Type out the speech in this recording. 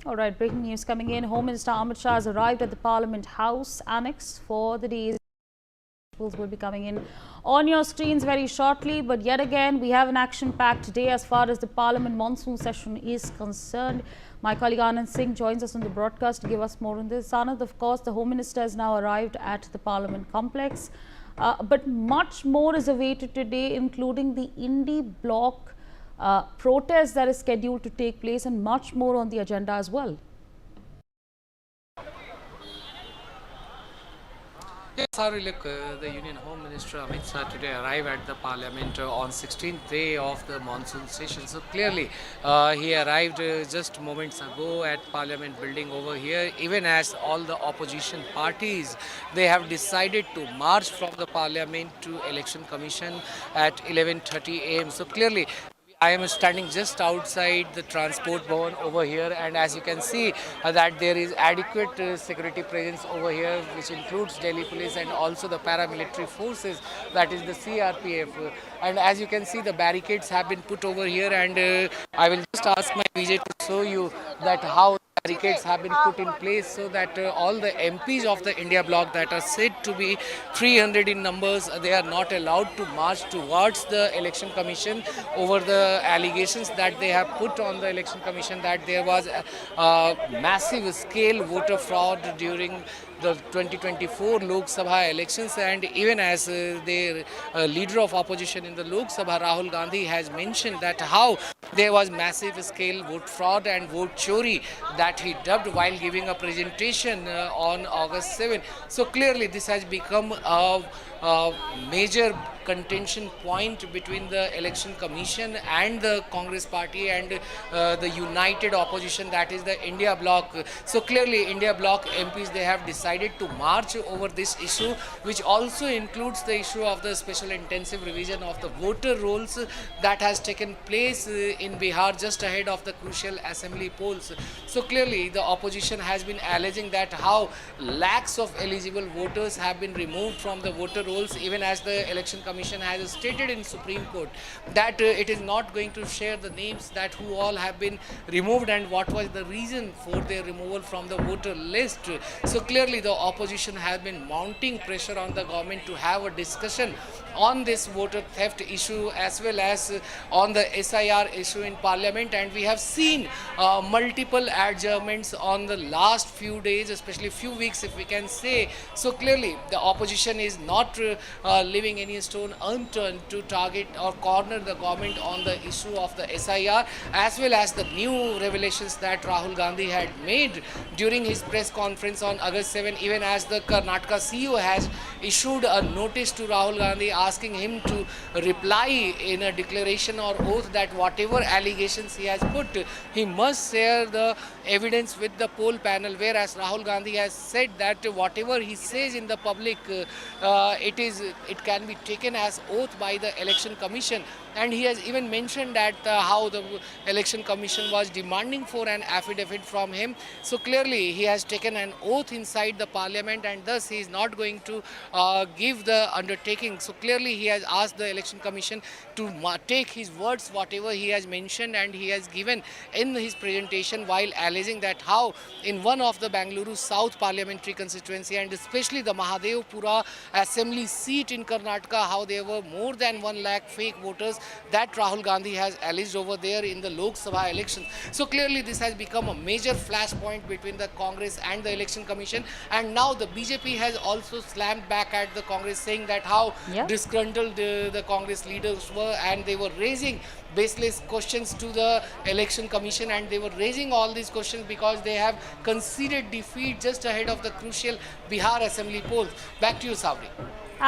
All right, breaking news coming in. Home Minister Amit Shah has arrived at the Parliament House Annex for the day's will be coming in on your screens very shortly. But yet again, we have an action-packed day as far as the Parliament monsoon session is concerned. My colleague Anand Singh joins us on the broadcast to give us more on this. Anand, of course, the Home Minister has now arrived at the Parliament complex. But much more is awaited today, including the Indy bloc protest that is scheduled to take place, and much more on the agenda as well. Yes, sorry, look, the Union Home Minister Amit Shah today arrived at the Parliament on 16th day of the monsoon session. So clearly, he arrived just moments ago at Parliament building over here. Even as all the opposition parties, they have decided to march from the Parliament to Election Commission at 11:30 a.m. So clearly, I am standing just outside the transport bhavan over here, and as you can see that there is adequate security presence over here, which includes Delhi police and also the paramilitary forces, that is the CRPF. And as you can see, the barricades have been put over here, and I will just ask my VJ to show you that how barricades have been put in place so that all the MPs of the India bloc that are said to be 300 in numbers, they are not allowed to march towards the election commission over the allegations that they have put on the election commission that there was a massive scale voter fraud during the 2024 Lok Sabha elections. And even as the leader of opposition in the Lok Sabha, Rahul Gandhi, has mentioned that how there was massive scale vote fraud and vote chori that he dubbed while giving a presentation on August 7. So clearly this has become a major contention point between the election commission and the Congress party and the united opposition, that is the India bloc. So clearly India bloc MPs, they have decided to march over this issue, which also includes the issue of the special intensive revision of the voter rolls that has taken place in Bihar just ahead of the crucial assembly polls. So clearly the opposition has been alleging that how lakhs of eligible voters have been removed from the voter rolls, even as the election commission has stated in Supreme Court that it is not going to share the names that who all have been removed and what was the reason for their removal from the voter list. So clearly the opposition has been mounting pressure on the government to have a discussion on this voter theft issue as well as on the SIR issue in Parliament. And we have seen multiple adjournments on the last few days, especially few weeks if we can say. So clearly the opposition is not leaving any stone unturned to target or corner the government on the issue of the SIR, as well as the new revelations that Rahul Gandhi had made during his press conference on August 7, even as the Karnataka CEO has issued a notice to Rahul Gandhi asking him to reply in a declaration or oath that whatever allegations he has put, he must share the evidence with the poll panel, whereas Rahul Gandhi has said that whatever he says in the public, it can be taken as oath by the election commission. And he has even mentioned that how the election commission was demanding for an affidavit from him. So clearly he has taken an oath inside the parliament, and thus he is not going to give the undertaking. So clearly he has asked the election commission to take his words, whatever he has mentioned and he has given in his presentation, while alleging that how in one of the Bangalore South parliamentary constituency, and especially the Mahadevpura assembly seat in Karnataka, how there were more than 1 lakh fake voters that Rahul Gandhi has alleged over there in the Lok Sabha election. So clearly this has become a major flashpoint between the Congress and the election commission, and now the BJP has also slammed back at the Congress, saying that how disgruntled the Congress leaders were, and they were raising baseless questions to the election commission, and they were raising all these questions because they have conceded defeat just ahead of the crucial Bihar assembly polls. Back to you, Sabri.